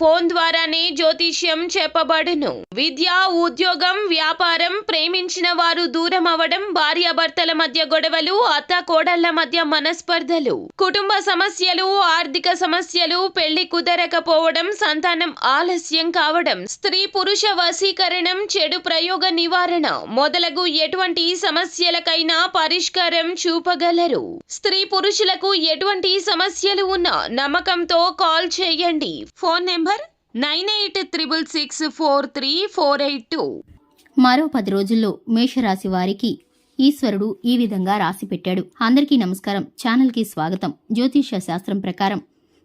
Phone ద్వారానే జ్యోతిష్యం చెప్పబడును. విద్య, ఉద్యోగం, వ్యాపారం, ప్రేమించిన వారు దూరం అవడం, భార్యాభర్తల మధ్య గొడవలు, అత్త కోడళ్ల మధ్య మనస్పర్ధలు, కుటుంబ సమస్యలు, ఆర్థిక సమస్యలు, పెళ్లి కుదరకపోవడం, సంతానం ఆలస్యం కావడం, స్త్రీ పురుష వశీకరణం, చెడు ప్రయోగ నివారణ మొదలగు ఎటువంటి సమస్యలకైనా పరిష్కారం చూపగలరు. స్త్రీ పురుషులకు ఎటువంటి సమస్యలు ఉన్నా నమ్మకంతో కాల్ చేయండి. Phone number 9866643482. మరో 10 రోజుల్లో మేషరాశి వారికి ఈశ్వరుడు ఈ విధంగా రాసి పెట్టాడు. అందరికీ నమస్కారం. ఛానల్కి స్వాగతం. జ్యోతిష్య శాస్త్రం ప్రకారం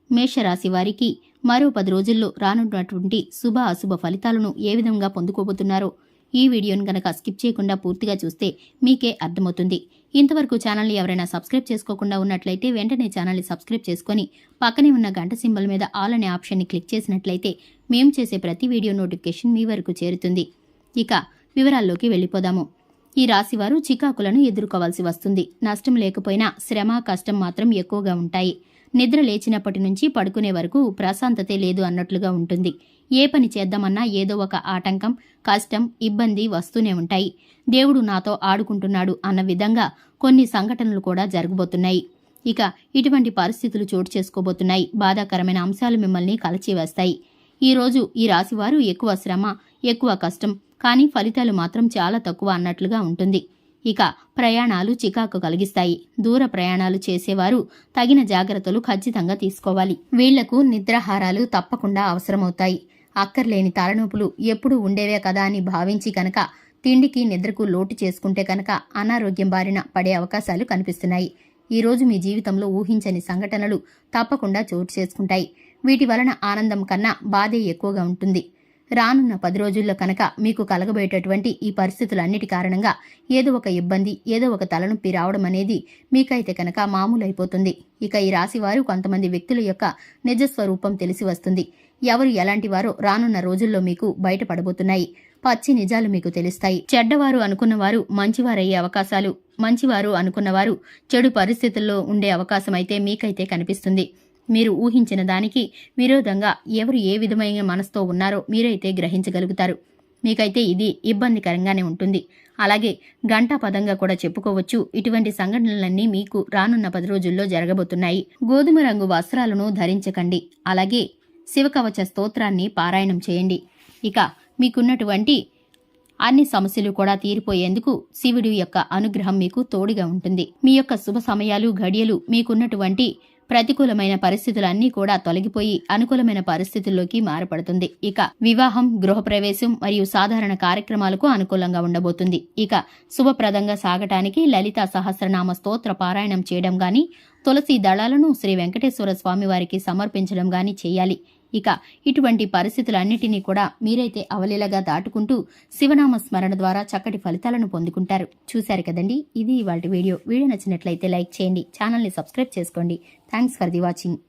మేషరాశి వారికి మరో 10 రోజుల్లో రానున్నటువంటి శుభ అశుభ ఫలితాలను ఏ విధంగా పొందుకోబోతున్నారో ఈ వీడియోను గనక స్కిప్ చేయకుండా పూర్తిగా చూస్తే మీకే అర్థమవుతుంది. ఇంతవరకు ఛానల్ని ఎవరైనా సబ్స్క్రైబ్ చేసుకోకుండా ఉన్నట్లయితే వెంటనే ఛానల్ని సబ్స్క్రైబ్ చేసుకుని పక్కనే ఉన్న గంట సింబల్ మీద ఆల్ అనే ఆప్షన్ని క్లిక్ చేసినట్లయితే మేము చేసే ప్రతి వీడియో నోటిఫికేషన్ మీ వరకు చేరుతుంది. ఇక వివరాల్లోకి వెళ్ళిపోదాము. ఈ రాశివారు చికాకులను ఎదుర్కోవాల్సి వస్తుంది. నష్టం లేకపోయినా శ్రమ, కష్టం మాత్రం ఎక్కువగా ఉంటాయి. నిద్ర లేచినప్పటి నుంచి పడుకునే వరకు ప్రశాంతతే లేదు అన్నట్లుగా ఉంటుంది. ఏ పని చేద్దామన్నా ఏదో ఒక ఆటంకం, కష్టం, ఇబ్బంది వస్తూనే ఉంటాయి. దేవుడు నాతో ఆడుకుంటున్నాడు అన్న విధంగా కొన్ని సంఘటనలు కూడా జరగబోతున్నాయి. ఇక ఇటువంటి పరిస్థితులు చోటు చేసుకోబోతున్నాయి. బాధాకరమైన అంశాలు మిమ్మల్ని కలచివేస్తాయి. ఈరోజు ఈ రాశివారు ఎక్కువ శ్రమ, ఎక్కువ కష్టం, కానీ ఫలితాలు మాత్రం చాలా తక్కువ అన్నట్లుగా ఉంటుంది. ఇక ప్రయాణాలు చికాకు కలిగిస్తాయి. దూర ప్రయాణాలు చేసేవారు తగిన జాగ్రత్తలు ఖచ్చితంగా తీసుకోవాలి. వీళ్లకు నిద్రాహారాలు తప్పకుండా అవసరమవుతాయి. అక్కర్లేని తలనొప్పులు ఎప్పుడూ ఉండేవే కదా అని భావించి కనుక తిండికి నిద్రకు లోటు చేసుకుంటే కనుక అనారోగ్యం బారిన పడే అవకాశాలు కనిపిస్తున్నాయి. ఈరోజు మీ జీవితంలో ఊహించని సంఘటనలు తప్పకుండా చోటు చేసుకుంటాయి. వీటి వలన ఆనందం కన్నా బాధే ఎక్కువగా ఉంటుంది. రానున్న 10 రోజుల్లో కనుక మీకు కలగబోయేటటువంటి ఈ పరిస్థితులన్నిటి కారణంగా ఏదో ఒక ఇబ్బంది, ఏదో ఒక తలనొప్పి రావడం అనేది మీకైతే కనుక మామూలైపోతుంది. ఇక ఈ రాశివారు కొంతమంది వ్యక్తుల యొక్క నిజస్వరూపం తెలిసి వస్తుంది. ఎవరు ఎలాంటి వారో రానున్న రోజుల్లో మీకు బయటపడబోతున్నాయి. పచ్చి నిజాలు మీకు తెలుస్తాయి. చెడ్డవారు అనుకున్నవారు మంచివారయ్యే అవకాశాలు, మంచివారు అనుకున్నవారు చెడు పరిస్థితుల్లో ఉండే అవకాశమైతే మీకైతే కనిపిస్తుంది. మీరు ఊహించిన దానికి విరోధంగా ఎవరు ఏ విధమైన మనసుతో ఉన్నారో మీరైతే గ్రహించగలుగుతారు. మీకైతే ఇది ఇబ్బందికరంగానే ఉంటుంది. అలాగే గంటాపదంగా కూడా చెప్పుకోవచ్చు. ఇటువంటి సంఘటనలన్నీ మీకు రానున్న 10 రోజుల్లో జరగబోతున్నాయి. గోధుమ రంగు వస్త్రాలను ధరించకండి. అలాగే శివకవచ స్తోత్రాన్ని పారాయణం చేయండి. ఇక మీకున్నటువంటి అన్ని సమస్యలు కూడా తీరిపోయేందుకు శివుడి యొక్క అనుగ్రహం మీకు తోడుగా ఉంటుంది. మీ యొక్క శుభ సమయాలు, ఘడియలు, మీకున్నటువంటి ప్రతికూలమైన పరిస్థితులన్నీ కూడా తొలగిపోయి అనుకూలమైన పరిస్థితుల్లోకి మారపడుతుంది. ఇక వివాహం, గృహప్రవేశం మరియు సాధారణ కార్యక్రమాలకు అనుకూలంగా ఉండబోతుంది. ఇక శుభప్రదంగా సాగటానికి లలితా సహస్రనామ స్తోత్ర పారాయణం చేయడం గాని, తులసి దళాలను శ్రీ వెంకటేశ్వర స్వామి వారికి సమర్పించడం గాని చేయాలి. ఇక ఇటువంటి పరిస్థితులన్నిటినీ కూడా మీరైతే అవలీలగా దాటుకుంటూ శివనామ స్మరణ ద్వారా చక్కటి ఫలితాలను పొందుకుంటారు. చూశారు కదండి, ఇది ఇవాల్టి వీడియో. వీడియో నచ్చినట్లయితే లైక్ చేయండి, ఛానల్ని సబ్స్క్రైబ్ చేసుకోండి. Thanks for the watching.